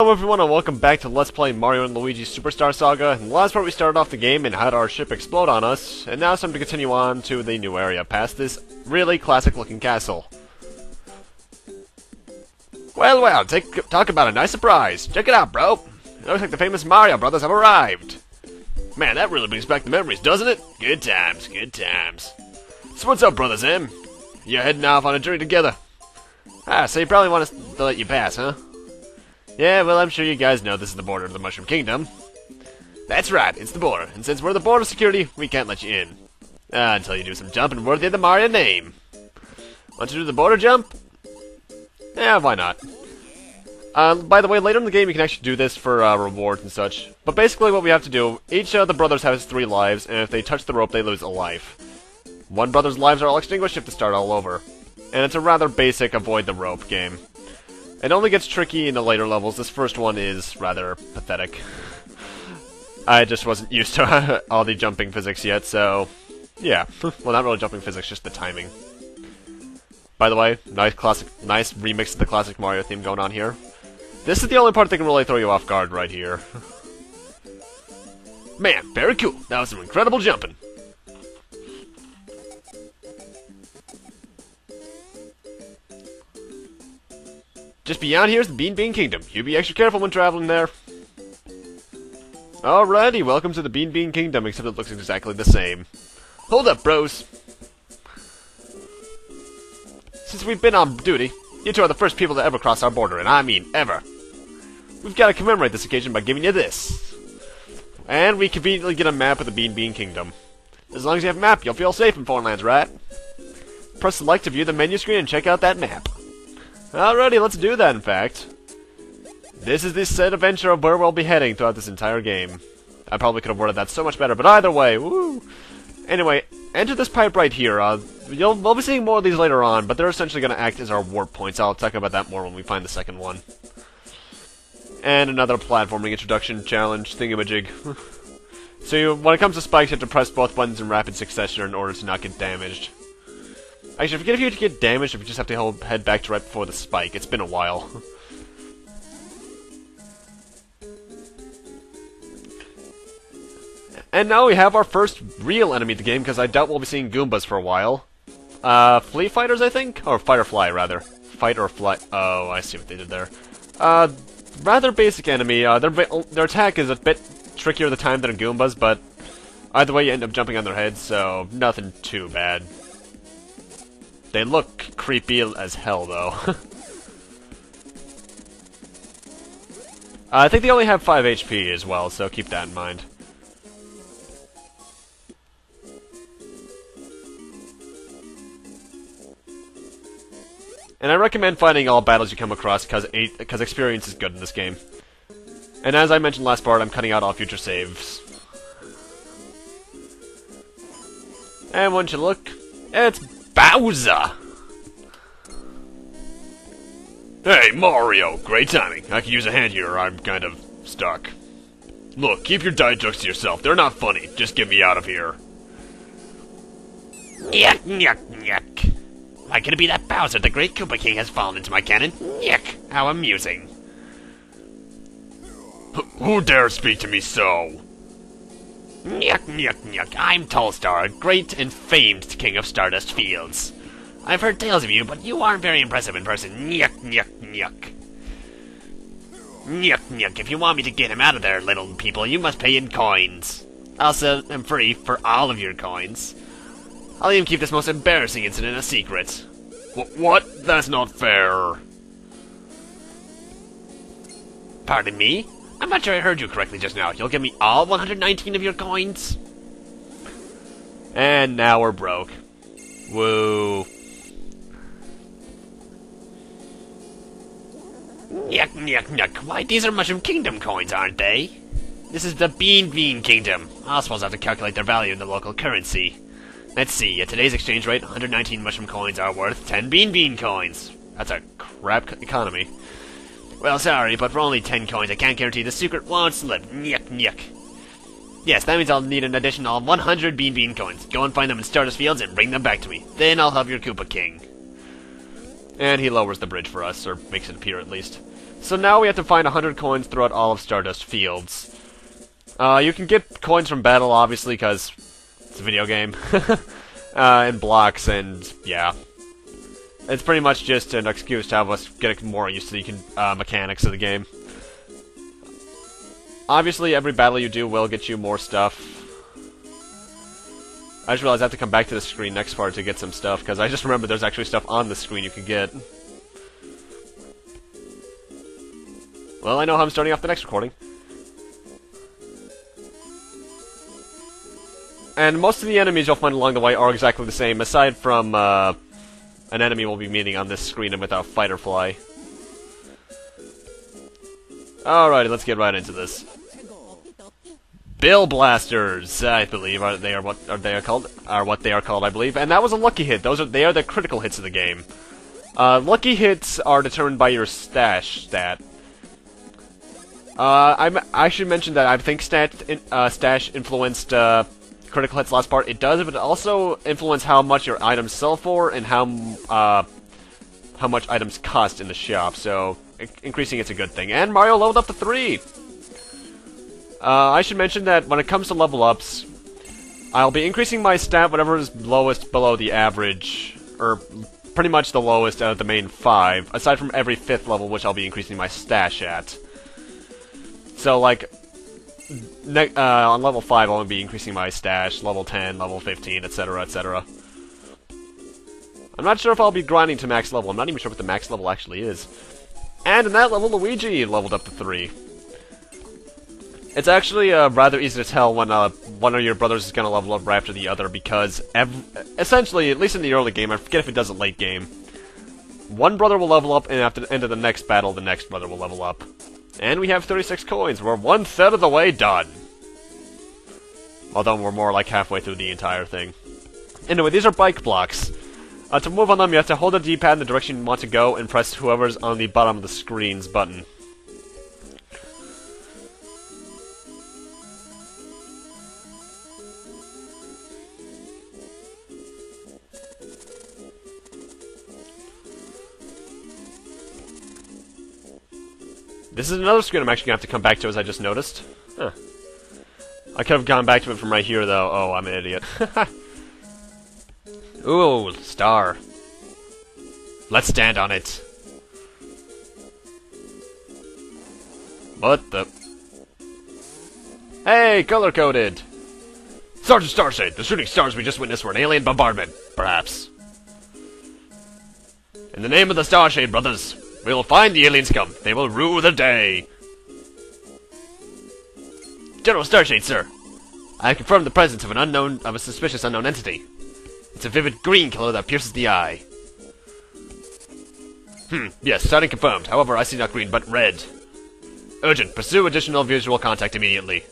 Hello everyone and welcome back to Let's Play Mario & Luigi Superstar Saga. In the last part we started off the game and had our ship explode on us, and now it's time to continue on to the new area, past this really classic looking castle. Well, talk about a nice surprise. Check it out, bro. It looks like the famous Mario brothers have arrived. Man, that really brings back the memories, doesn't it? Good times, good times. So what's up, brothers, Em? You're heading off on a journey together. So you probably want us to let you pass, huh? Yeah, well, I'm sure you guys know this is the border of the Mushroom Kingdom. That's right, it's the border, and since we're the border security, we can't let you in. Until you do some jumping worthy of the Mario name. Want to do the border jump? Yeah, why not? By the way, later in the game you can actually do this for rewards and such. But basically what we have to do, each of the brothers has 3 lives, and if they touch the rope, they lose a life. One brother's lives are all extinguished, you have to start all over. And it's a rather basic avoid the rope game. It only gets tricky in the later levels. This first one is rather pathetic. I just wasn't used to all the jumping physics yet, so... yeah. Well, not really jumping physics, just the timing. By the way, nice remix of the classic Mario theme going on here. This is the only part that can really throw you off guard right here. Man, very cool. That was some incredible jumping. Just beyond here is the Bean Kingdom. You be extra careful when traveling there. Alrighty, welcome to the Bean Kingdom, except it looks exactly the same. Hold up, bros. Since we've been on duty, you two are the first people to ever cross our border, and I mean ever. We've got to commemorate this occasion by giving you this. And we conveniently get a map of the Bean Kingdom. As long as you have a map, you'll feel safe in foreign lands, right? Press select to view the menu screen and check out that map. Alrighty, let's do that, in fact. This is the set adventure of where we'll be heading throughout this entire game. I probably could have worded that so much better, but either way, woo! Anyway, enter this pipe right here. We'll be seeing more of these later on, but they're essentially going to act as our warp points. I'll talk about that more when we find the second one. And another platforming introduction challenge thingamajig. So when it comes to spikes, you have to press both buttons in rapid succession in order to not get damaged. Actually, forget if you get damaged, if you just have to head back to right before the spike. It's been a while. And now we have our first real enemy of the game, because I doubt we'll be seeing Goombas for a while. Flea Fighters, I think? Or Fight or Fly, rather. Fight or Fly. Oh, I see what they did there. Rather basic enemy. Their attack is a bit trickier the time than a Goombas, but either way you end up jumping on their heads, so nothing too bad. They look creepy as hell, though. I think they only have 5 HP as well, so keep that in mind. And I recommend fighting all battles you come across, because experience is good in this game. And as I mentioned last part, I'm cutting out all future saves. And once you look, it's Bowser! Hey, Mario! Great timing. I could use a hand here, or I'm kind of stuck. Look, keep your dad jokes to yourself. They're not funny. Just get me out of here. Yuck, yuck, yuck. Why could it be that Bowser, the great Koopa King, has fallen into my cannon? Yuck, how amusing. Who dares speak to me so? Yuck, yuck, yuck. I'm Tallstar, great and famed king of Stardust Fields. I've heard tales of you, but you aren't very impressive in person. Yuck, yuck, yuck. Yuck, yuck. If you want me to get him out of there, little people, you must pay in coins. I'll set him free for all of your coins. I'll even keep this most embarrassing incident a secret. What? That's not fair. Pardon me? I'm not sure I heard you correctly just now. You'll give me all 119 of your coins? And now we're broke. Woo. Yuck, yuck, yuck. Why, these are Mushroom Kingdom coins, aren't they? This is the Bean Kingdom. I suppose I have to calculate their value in the local currency. Let's see, at today's exchange rate, 119 Mushroom coins are worth 10 Bean coins. That's a crap economy. Well, sorry, but for only 10 coins, I can't guarantee the secret won't slip. Yuck, yuck. Yes, that means I'll need an additional 100 Bean coins. Go and find them in Stardust Fields and bring them back to me. Then I'll have your Koopa King. And he lowers the bridge for us, or makes it appear at least. So now we have to find 100 coins throughout all of Stardust Fields. You can get coins from battle, obviously, because it's a video game. And blocks, and yeah. It's pretty much just an excuse to have us get more used to the mechanics of the game. Obviously, every battle you do will get you more stuff. I just realized I have to come back to the screen next part to get some stuff, because I just remember there's actually stuff on the screen you can get. Well, I know how I'm starting off the next recording. And most of the enemies you'll find along the way are exactly the same, aside from, an enemy we'll be meeting on this screen and without Fighter Fly. Alrighty, let's get right into this. Bill Blasters, I believe, what they are called, I believe, and that was a lucky hit. They are the critical hits of the game. Lucky hits are determined by your stash stat. I should mention that I think stash influenced critical hits last part. It does, but it also influences how much your items sell for and how much items cost in the shop. So increasing it's a good thing. And Mario leveled up to 3. I should mention that when it comes to level ups, I'll be increasing my stat whatever is lowest below the average, or pretty much the lowest out of the main 5, aside from every 5th level, which I'll be increasing my stash at. So, like, on level 5, I'll be increasing my stash, level 10, level 15, etc., etc. I'm not sure if I'll be grinding to max level. I'm not even sure what the max level actually is. And in that level, Luigi leveled up to 3. It's actually rather easy to tell when one of your brothers is going to level up right after the other, because essentially, at least in the early game, I forget if it does it late game, one brother will level up, and after the end of the next battle, the next brother will level up. And we have 36 coins. We're 1/3 of the way done. Although we're more like halfway through the entire thing. Anyway, these are bike blocks. To move on them, you have to hold the D-pad in the direction you want to go and press whoever's on the bottom of the screen's button. This is another screen I'm actually going to have to come back to, as I just noticed. Huh. I could have gone back to it from right here, though. Oh, I'm an idiot. Ooh, star. Let's stand on it. What the... Hey, color-coded! Sergeant Starshade, the shooting stars we just witnessed were an alien bombardment, perhaps. In the name of the Starshade brothers, we will find the alien scum. They will rue the day. General Starshade, sir. I have confirmed the presence of a suspicious unknown entity. It's a vivid green color that pierces the eye. Yes, starting confirmed. However, I see not green, but red. Urgent. Pursue additional visual contact immediately.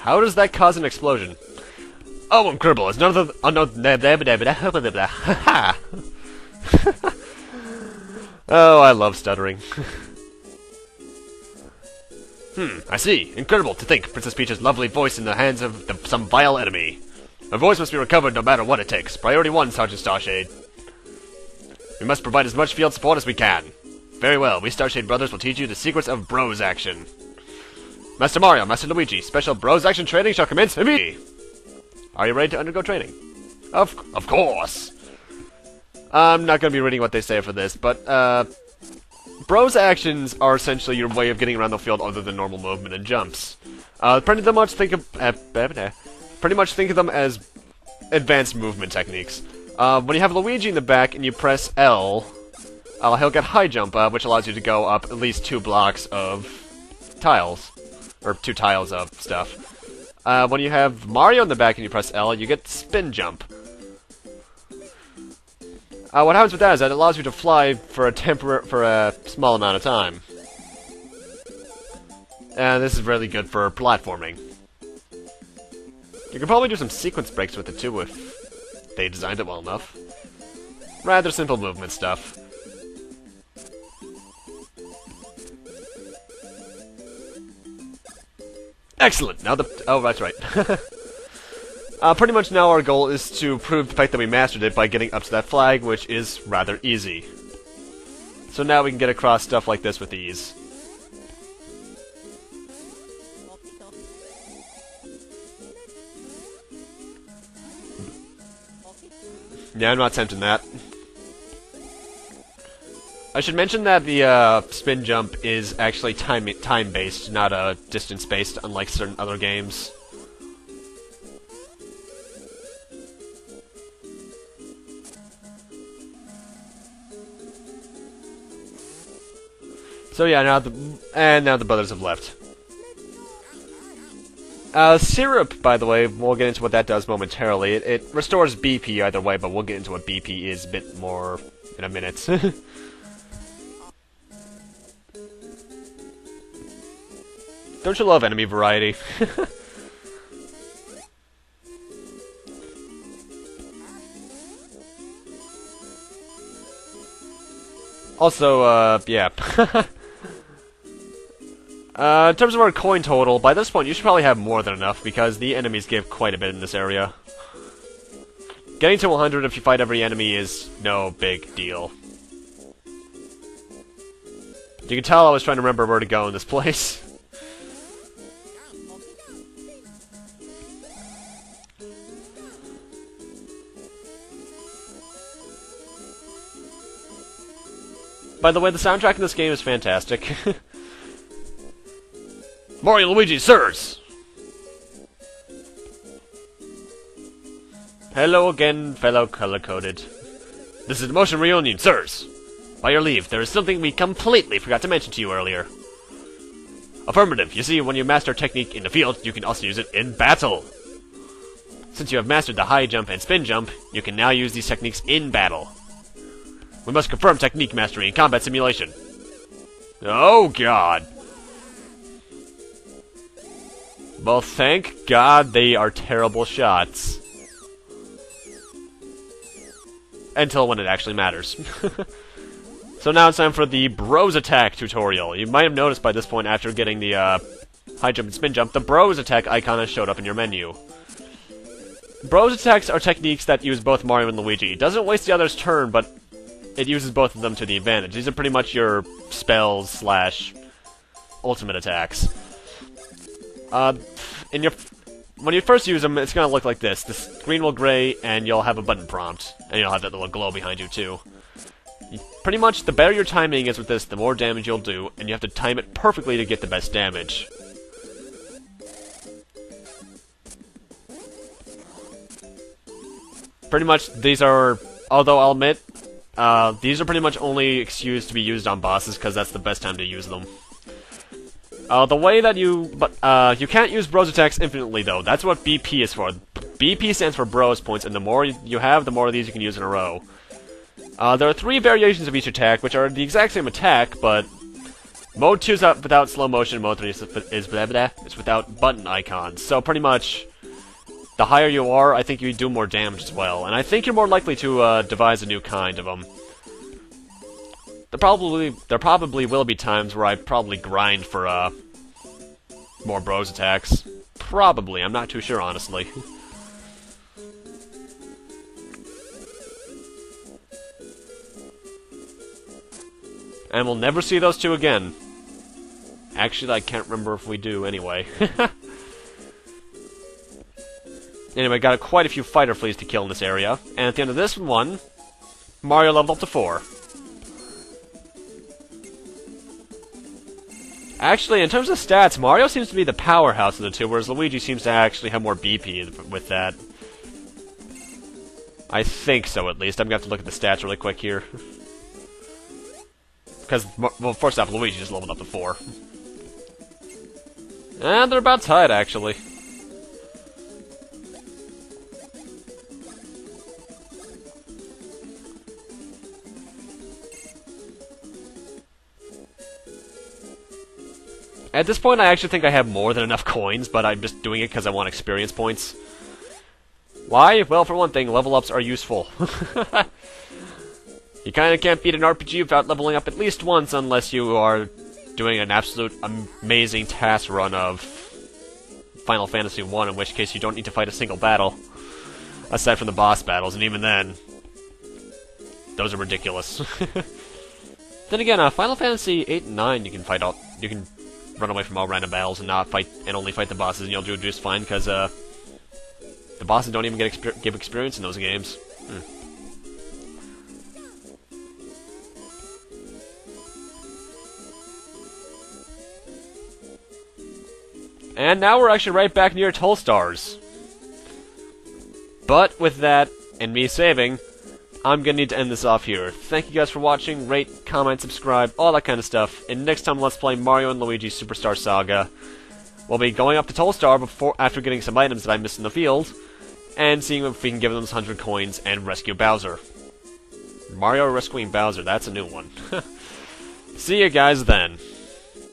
How does that cause an explosion? Oh, incredible! It's none of the unknown. Oh, I love stuttering. I see. Incredible to think Princess Peach's lovely voice in the hands of some vile enemy. Her voice must be recovered no matter what it takes. Priority 1, Sergeant Starshade. We must provide as much field support as we can. Very well. We Starshade brothers will teach you the secrets of Bros action. Master Mario, Master Luigi, special Bros action training shall commence immediately. Are you ready to undergo training? Of course. I'm not going to be reading what they say for this, but, Bros actions are essentially your way of getting around the field other than normal movement and jumps. Pretty much think of them as advanced movement techniques. When you have Luigi in the back and you press L, he'll get high jump, which allows you to go up at least 2 blocks of tiles. Or 2 tiles of stuff. When you have Mario in the back and you press L, you get spin jump. What happens with that is that it allows you to fly for a small amount of time. And this is really good for platforming. You could probably do some sequence breaks with it too if they designed it well enough. Rather simple movement stuff. Excellent! Now oh, that's right. Pretty much now our goal is to prove the fact that we mastered it by getting up to that flag, which is rather easy. So now we can get across stuff like this with ease. Yeah, I'm not tempting that. I should mention that the spin jump is actually time-based, not distance-based, unlike certain other games. So yeah, now the brothers have left. Syrup, by the way, we'll get into what that does momentarily. It restores BP either way, but we'll get into what BP is a bit more in a minute. Don't you love enemy variety? Also, yeah. In terms of our coin total, by this point you should probably have more than enough, because the enemies give quite a bit in this area. Getting to 100 if you fight every enemy is no big deal. You can tell I was trying to remember where to go in this place. By the way, the soundtrack in this game is fantastic. Mario, Luigi, sirs! Hello again, fellow color-coded. This is the Motion Reunion, sirs! By your leave, there is something we completely forgot to mention to you earlier. Affirmative. You see, when you master technique in the field, you can also use it in battle. Since you have mastered the high jump and spin jump, you can now use these techniques in battle. We must confirm technique mastery in combat simulation. Oh, God. Well, thank God they are terrible shots. Until when it actually matters. So now it's time for the Bros Attack tutorial. You might have noticed by this point, after getting the high jump and spin jump, the Bros Attack icon has showed up in your menu. Bros Attacks are techniques that use both Mario and Luigi. It doesn't waste the other's turn, but it uses both of them to the advantage. These are pretty much your spells slash ultimate attacks. When you first use them, it's gonna look like this. The screen will gray, and you'll have a button prompt, and you'll have that little glow behind you too. Pretty much, the better your timing is with this, the more damage you'll do, and you have to time it perfectly to get the best damage. Pretty much, these are, although I'll admit, these are pretty much only excused to be used on bosses, because that's the best time to use them. The way that you can't use Bros attacks infinitely though. That's what BP is for. BP stands for Bros points, and the more you have, the more of these you can use in a row. There are 3 variations of each attack, which are the exact same attack, but Mode 2 is without slow motion, Mode 3 is blah blah, it's without button icons. So pretty much, the higher you are, I think you do more damage as well, and I think you're more likely to devise a new kind of them. There probably will be times where I probably grind for more Bros attacks. Probably, I'm not too sure honestly. And we'll never see those two again. Actually, I can't remember if we do anyway. Anyway, got quite a few fighter fleas to kill in this area. And at the end of this one, Mario leveled up to 4. Actually, in terms of stats, Mario seems to be the powerhouse of the two, whereas Luigi seems to actually have more BP with that. I think so, at least. I'm going to have to look at the stats really quick here. Because, well, first off, Luigi just leveled up to 4. And they're about tied, actually. At this point, I actually think I have more than enough coins, but I'm just doing it because I want experience points. Why? Well, for one thing, level ups are useful. You kind of can't beat an RPG without leveling up at least once unless you are doing an absolute amazing task run of Final Fantasy 1, in which case you don't need to fight a single battle, aside from the boss battles, and even then, those are ridiculous. Then again, Final Fantasy 8 and 9, you can run away from all random battles and not fight, and only fight the bosses, and you'll do just fine, because, the bosses don't even give experience in those games. And now we're actually right back near Toll Stars. But with that, and me saving, I'm gonna need to end this off here. Thank you guys for watching, rate, comment, subscribe, all that kind of stuff. And next time, let's play Mario and Luigi Superstar Saga. We'll be going up to Toll Star after getting some items that I missed in the field, and seeing if we can give them 100 coins and rescue Bowser. Mario rescuing Bowser, that's a new one. See you guys then.